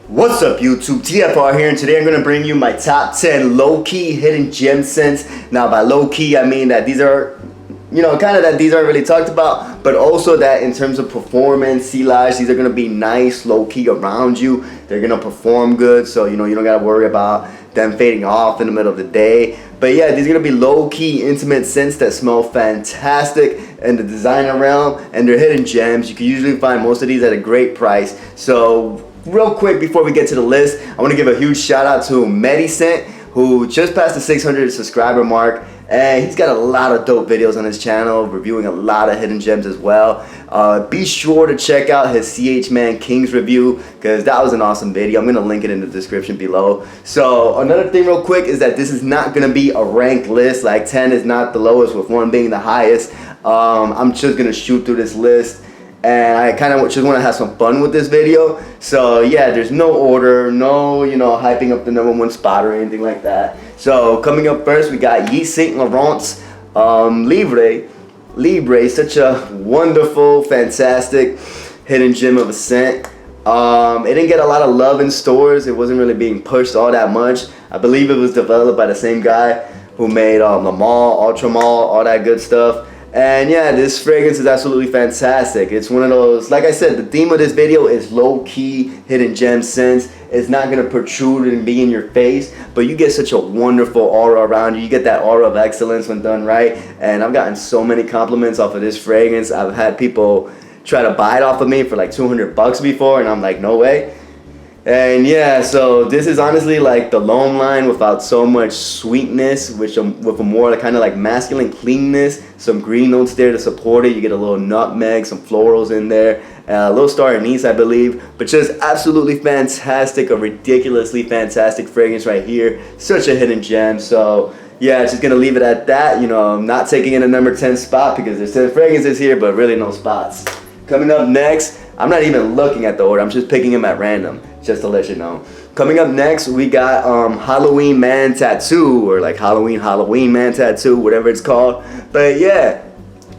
What's up YouTube, TFR here, and today I'm going to bring you my top 10 low-key hidden gem scents. Now by low-key I mean that these are, these aren't really talked about, but also that in terms of performance, silage, these are going to be nice, low-key around you. They're going to perform good, so you don't got to worry about them fading off in the middle of the day. But yeah, these are going to be low-key intimate scents that smell fantastic in the designer realm, and they're hidden gems. You can usually find most of these at a great price. So real quick before we get to the list, I want to give a huge shout out to Mehdi Scent, who just passed the 600 subscriber mark, and he's got a lot of dope videos on his channel reviewing a lot of hidden gems as well. Be sure to check out his CH Man Kings review, because that was an awesome video. I'm going to link it in the description below. So another thing real quick is that this is not going to be a ranked list. Like 10 is not the lowest with 1 being the highest. I'm just going to shoot through this list, and I kind of just want to have some fun with this video. So yeah, there's no order, no hyping up the #1 spot or anything like that. So coming up first, we got Yves Saint Laurent's Libre, such a wonderful, fantastic hidden gem of a scent. It didn't get a lot of love in stores. It wasn't really being pushed all that much. I believe it was developed by the same guy who made Le Male, Ultra Male, all that good stuff. And yeah, this fragrance is absolutely fantastic. It's one of those, like I said, the theme of this video is low-key hidden gem scents. It's not going to protrude and be in your face, but you get such a wonderful aura around you. You get that aura of excellence when done right. And I've gotten so many compliments off of this fragrance. I've had people try to buy it off of me for like 200 bucks before, and I'm like, no way. And yeah, so this is honestly like the L'Homme line without so much sweetness, with a more kind of like masculine cleanness. Some green notes there to support it. You get a little nutmeg, some florals in there, a little star anise I believe, but just absolutely fantastic, a ridiculously fantastic fragrance right here. Such a hidden gem. So yeah, just gonna leave it at that. I'm not taking in a number 10 spot because there's 10 fragrances here, but really no spots. Coming up next, I'm not even looking at the order, I'm just picking them at random, just to let you know. Coming up next, we got Halloween Man Tattoo, or like Halloween Man Tattoo, whatever it's called. But yeah,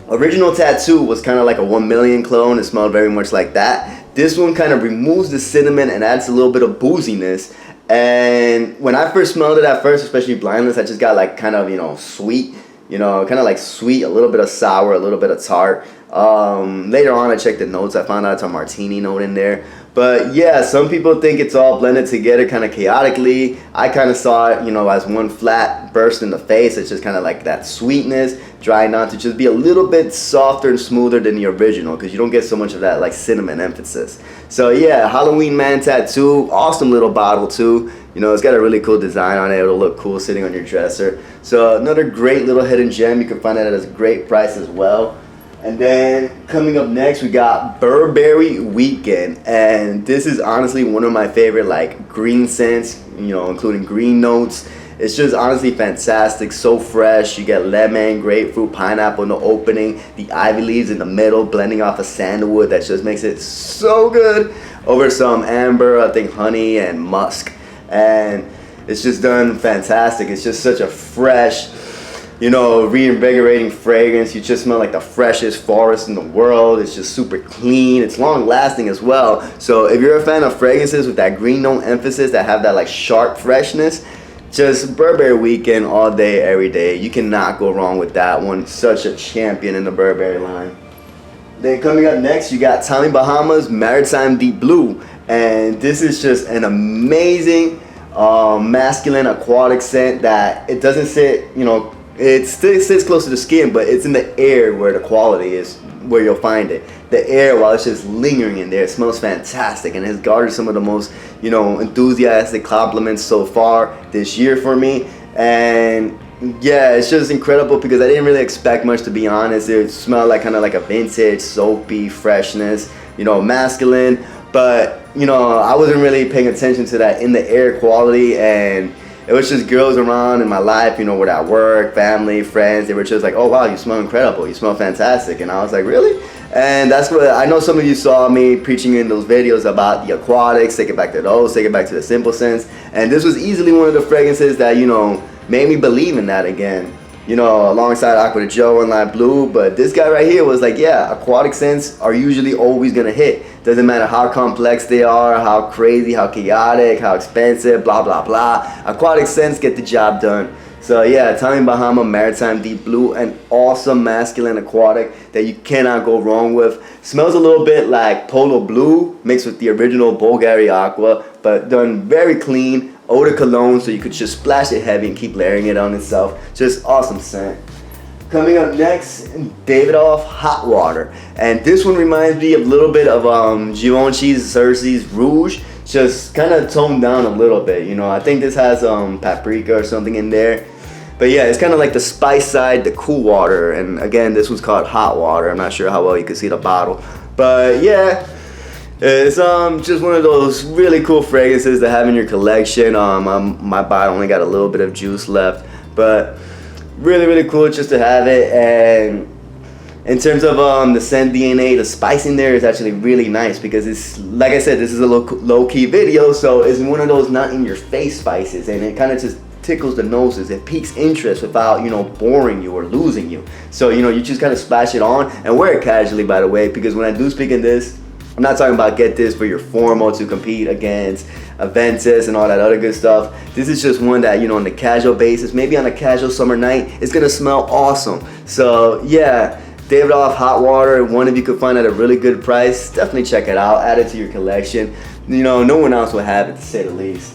original Tattoo was kind of like a 1 million clone. It smelled very much like that. This one kind of removes the cinnamon and adds a little bit of booziness. And when I first smelled it at first, especially blindless, I just got like kind of, sweet, kind of like sweet, a little bit of sour, a little bit of tart. Later on I checked the notes, I found out it's a martini note in there. But yeah, some people think it's all blended together kind of chaotically. I kind of saw it, as one flat burst in the face. It's just kind of like that sweetness, trying not to just be a little bit softer and smoother than the original, because you don't get so much of that like cinnamon emphasis. So yeah, Halloween Man Tattoo, awesome little bottle too. It's got a really cool design on it. It'll look cool sitting on your dresser. So another great little hidden gem. You can find it at a great price as well. And then coming up next, we got Burberry Weekend, and this is honestly one of my favorite like green scents, including green notes. It's just honestly fantastic, so fresh. You get lemon, grapefruit, pineapple in the opening, the ivy leaves in the middle, blending off of sandalwood. That just makes it so good over some amber, I think honey and musk, and it's just done fantastic. It's just such a fresh, reinvigorating fragrance. You just smell like the freshest forest in the world. It's just super clean. It's long lasting as well. So if you're a fan of fragrances with that green note emphasis that have that like sharp freshness, just Burberry Weekend all day, every day. You cannot go wrong with that one. Such a champion in the Burberry line. Then coming up next, you got Tommy Bahama's Maritime Deep Blue, and this is just an amazing masculine aquatic scent that it doesn't sit, it still sits close to the skin, but it's in the air where the quality is, where you'll find it. The air, while it's just lingering in there, it smells fantastic, and has garnered some of the most, enthusiastic compliments so far this year for me. And yeah, it's just incredible because I didn't really expect much, to be honest. It smelled like kind of like a vintage, soapy freshness, masculine. But, I wasn't really paying attention to that in the air quality, and it was just girls around in my life, with at work, family, friends. They were just like, oh wow, you smell incredible, you smell fantastic. And I was like, really? And that's what I know some of you saw me preaching in those videos about the aquatics, take it back to those, take it back to the simple scents. And this was easily one of the fragrances that, made me believe in that again. Alongside Aqua de Joe and Light Blue. But this guy right here was like, yeah, aquatic scents are usually always gonna hit. Doesn't matter how complex they are, how crazy, how chaotic, how expensive, blah blah blah. Aquatic scents get the job done. So yeah, Tommy Bahama Maritime Deep Blue, an awesome masculine aquatic that you cannot go wrong with. Smells a little bit like Polo Blue mixed with the original Bulgari Aqua, but done very clean. Eau de Cologne, so you could just splash it heavy and keep layering it on itself. Just awesome scent. Coming up next, Davidoff Hot Water, and this one reminds me a little bit of Givenchy's Cersei's Rouge, just kind of toned down a little bit. You know, I think this has paprika or something in there. But yeah, it's kind of like the spice side, the cool water. And again, this was called Hot Water. I'm not sure how well you can see the bottle. But yeah, it's just one of those really cool fragrances to have in your collection. My bottle only got a little bit of juice left. But really, really cool just to have it. And in terms of the scent DNA, the spice in there is actually really nice because it's, like I said, this is a low-key video. So it's one of those not in your face spices. And it kind of just tickles the noses. It piques interest without, you know, boring you or losing you. So, you know, you just kind of splash it on and wear it casually, by the way, because when I do speak in this, I'm not talking about get this for your formal to compete against Aventus and all that other good stuff. This is just one that, you know, on the casual basis, maybe on a casual summer night, it's gonna smell awesome. So yeah, Davidoff Hot Water, one of you could find at a really good price. Definitely check it out, add it to your collection. You know, no one else will have it, to say the least.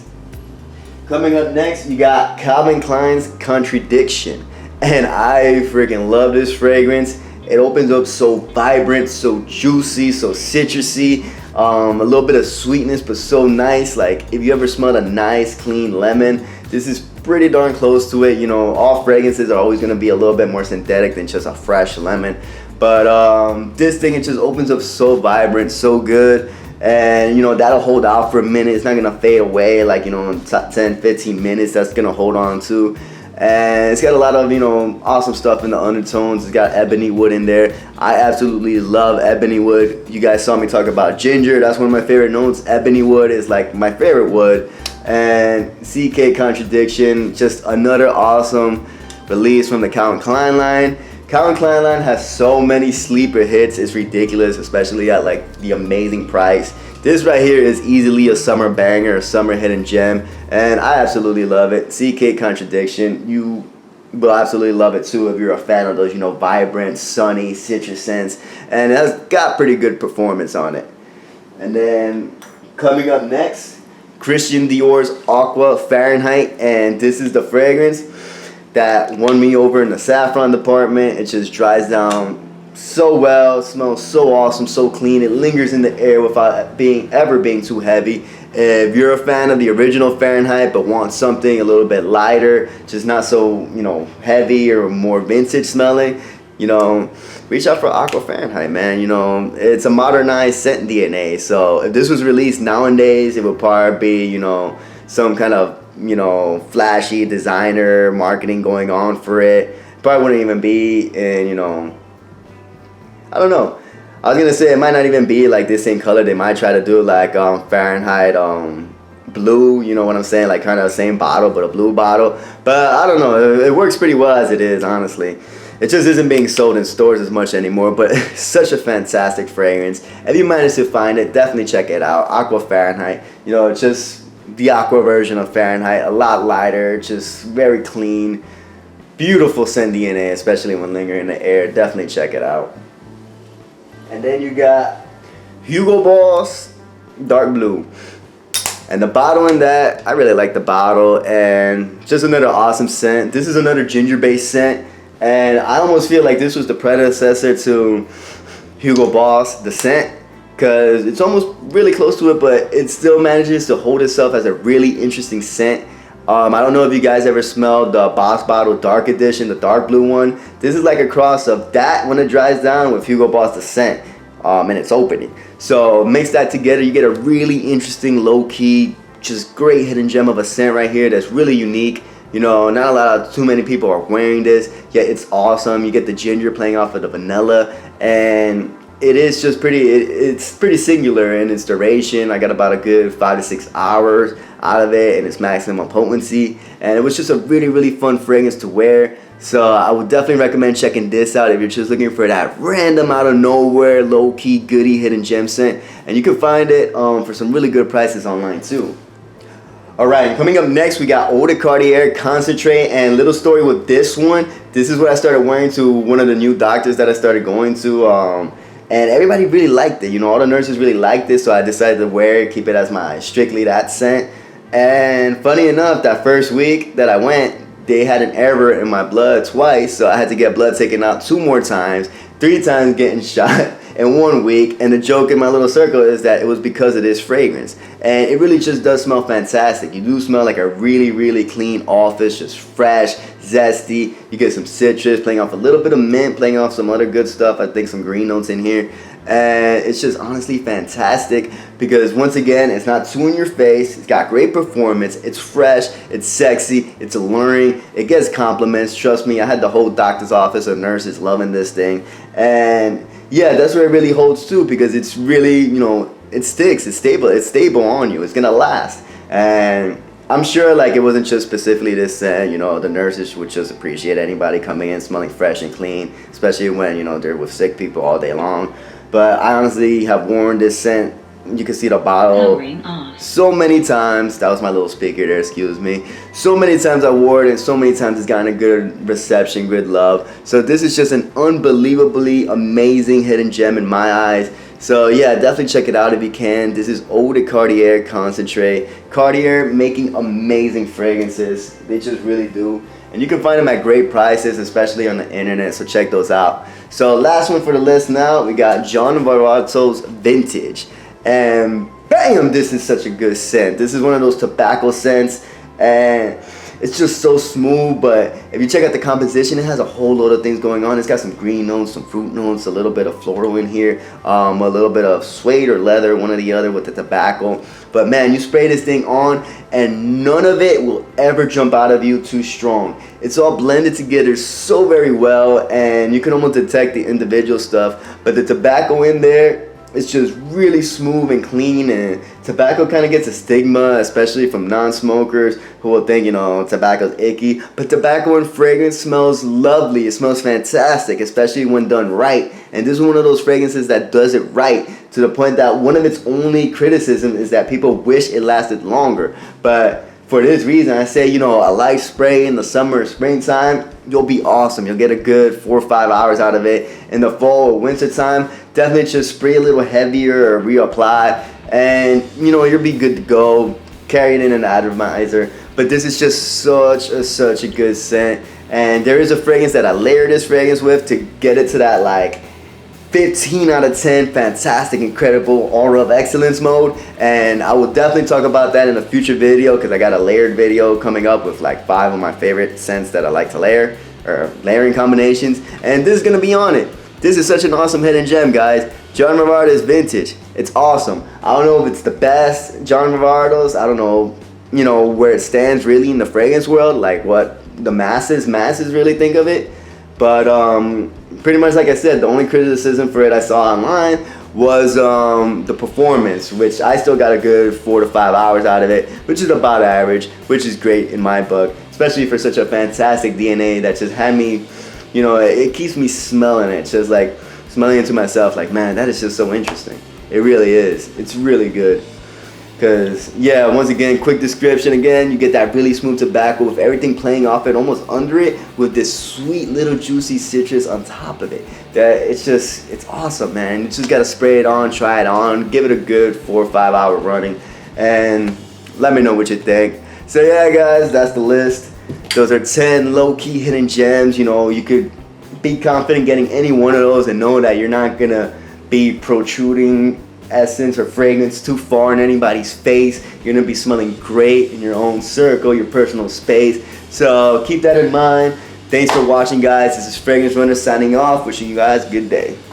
Coming up next, you got Calvin Klein's Contradiction. And I freaking love this fragrance. It opens up so vibrant, so juicy, so citrusy. A little bit of sweetness, but so nice. Like, if you ever smelled a nice, clean lemon, this is pretty darn close to it. You know, all fragrances are always gonna be a little bit more synthetic than just a fresh lemon. But this thing, it just opens up so vibrant, so good. And you know, that'll hold out for a minute. It's not gonna fade away like, you know, in 10-15 minutes. That's gonna hold on to. And it's got a lot of, you know, awesome stuff in the undertones. It's got ebony wood in there. I absolutely love ebony wood. You guys saw me talk about ginger. That's one of my favorite notes. Ebony wood is like my favorite wood. And CK Contradiction, just another awesome release from the Calvin Klein line. Calvin Klein line has so many sleeper hits, it's ridiculous, especially at like the amazing price. This right here is easily a summer banger, a summer hidden gem, and I absolutely love it. CK Contradiction, you will absolutely love it too if you're a fan of those, you know, vibrant, sunny, citrus scents, and it has got pretty good performance on it. And then coming up next, Christian Dior's Aqua Farenheit, and this is the fragrance that won me over in the saffron department. It just dries down so well, smells so awesome, so clean. It lingers in the air without ever being too heavy. If you're a fan of the original Farenheit but want something a little bit lighter, just not so, you know, heavy or more vintage smelling, you know, reach out for Aqua Farenheit, man. You know, it's a modernized scent DNA. So if this was released nowadays, it would probably be, you know, some kind of, you know, flashy designer marketing going on for it. Probably wouldn't even be in, you know, I don't know. I was gonna say it might not even be like this same color. They might try to do like Farenheit blue, you know what I'm saying, like kind of the same bottle but a blue bottle. But I don't know, it works pretty well as it is, honestly. It just isn't being sold in stores as much anymore, but such a fantastic fragrance. If you manage to find it, definitely check it out. Aqua Farenheit, you know, it's just the Aqua version of Farenheit, a lot lighter, just very clean, beautiful scent DNA, especially when lingering in the air. Definitely check it out. And then you got Hugo Boss Dark Blue. And the bottle in that, I really like the bottle, and just another awesome scent. This is another ginger-based scent, and I almost feel like this was the predecessor to Hugo Boss, the scent, because it's almost really close to it, but it still manages to hold itself as a really interesting scent. I don't know if you guys ever smelled the Boss Bottle Dark Edition, the dark blue one. This is like a cross of that when it dries down with Hugo Boss the scent, and it's opening. So mix that together, you get a really interesting, low-key, just great hidden gem of a scent right here that's really unique. You know, not a lot of too many people are wearing this, yet it's awesome. You get the ginger playing off of the vanilla, and it is just pretty, it's pretty singular in its duration. I got about a good 5 to 6 hours out of it in its maximum potency, and it was just a really, really fun fragrance to wear. So I would definitely recommend checking this out if you're just looking for that random out of nowhere low-key goody hidden gem scent. And you can find it for some really good prices online too. Alright, coming up next we got Eau de Cariter Concetree, and little story with this one. This is what I started wearing to one of the new doctors that I started going to, and everybody really liked it. You know, all the nurses really liked it, so I decided to wear it, keep it as my strictly that scent. And funny enough, that first week that I went, they had an error in my blood twice, so I had to get blood taken out 2 more times, 3 times getting shot in 1 week. And the joke in my little circle is that it was because of this fragrance, and it really just does smell fantastic. You do smell like a really clean office, just fresh, zesty. You get some citrus, playing off a little bit of mint, playing off some other good stuff. I think some green notes in here, and it's just honestly fantastic because once again, it's not too in your face. It's got great performance, it's fresh, it's sexy, it's alluring, it gets compliments. Trust me, I had the whole doctor's office of nurses loving this thing. And yeah, that's where it really holds too, because it's really, you know, it sticks, it's stable on you, it's gonna last. And I'm sure like it wasn't just specifically this scent, you know, the nurses would just appreciate anybody coming in smelling fresh and clean, especially when, you know, they're with sick people all day long. But I honestly have worn this scent, you can see the bottle so many times. That was my little speaker there, excuse me. So many times I wore it, and so many times it's gotten a good reception, good love. So this is just an unbelievably amazing hidden gem in my eyes. So yeah, definitely check it out if you can. This is Eau de Cariter Concetree. Cartier making amazing fragrances. They just really do. And you can find them at great prices, especially on the internet, so check those out. So last one for the list now, we got John Varvatos Vintage. And bam, this is such a good scent. This is one of those tobacco scents, and it's just so smooth. But if you check out the composition, it has a whole load of things going on. It's got some green notes, some fruit notes, a little bit of floral in here, a little bit of suede or leather, one or the other with the tobacco. But man, you spray this thing on and none of it will ever jump out of you too strong. It's all blended together so very well, and you can almost detect the individual stuff. But the tobacco in there, it's just really smooth and clean, and tobacco kind of gets a stigma, especially from non-smokers who will think, you know, tobacco's icky. But tobacco and fragrance smells lovely. It smells fantastic, especially when done right. And this is one of those fragrances that does it right, to the point that one of its only criticism is that people wish it lasted longer. But for this reason, I say, you know, a light spray in the summer or springtime, you'll be awesome. You'll get a good 4 or 5 hours out of it. In the fall or winter time, definitely just spray a little heavier or reapply, and you know, you'll be good to go. Carry it in an atomizer. But this is just such a good scent. And there is a fragrance that I layer this fragrance with to get it to that like 15 out of 10 fantastic, incredible, aura of excellence mode. And I will definitely talk about that in a future video, because I got a layered video coming up with like 5 of my favorite scents that I like to layer, or layering combinations, and this is gonna be on it. This is such an awesome hidden gem, guys. John Varvatos Vintage. It's awesome. I don't know if it's the best John Varvatos. I don't know, you know, where it stands really in the fragrance world, like what the masses really think of it. But pretty much like I said, the only criticism for it I saw online was the performance, which I still got a good 4 to 5 hours out of it, which is about average, which is great in my book, especially for such a fantastic DNA that just had me, you know, it keeps me smelling it, just like smelling it to myself, like, man, that is just so interesting. It really is. It's really good. Because, yeah, once again, quick description again, you get that really smooth tobacco with everything playing off it, almost under it, with this sweet little juicy citrus on top of it. It's awesome, man. You just got to spray it on, try it on, give it a good 4 or 5 hour running, and let me know what you think. So, yeah, guys, that's the list. Those are 10 low-key hidden gems. You know, you could be confident getting any one of those and know that you're not going to be protruding essence or fragrance too far in anybody's face. You're gonna be smelling great in your own circle, your personal space. So keep that in mind. Thanks for watching, guys. This is Fragrance Runner signing off, wishing you guys a good day.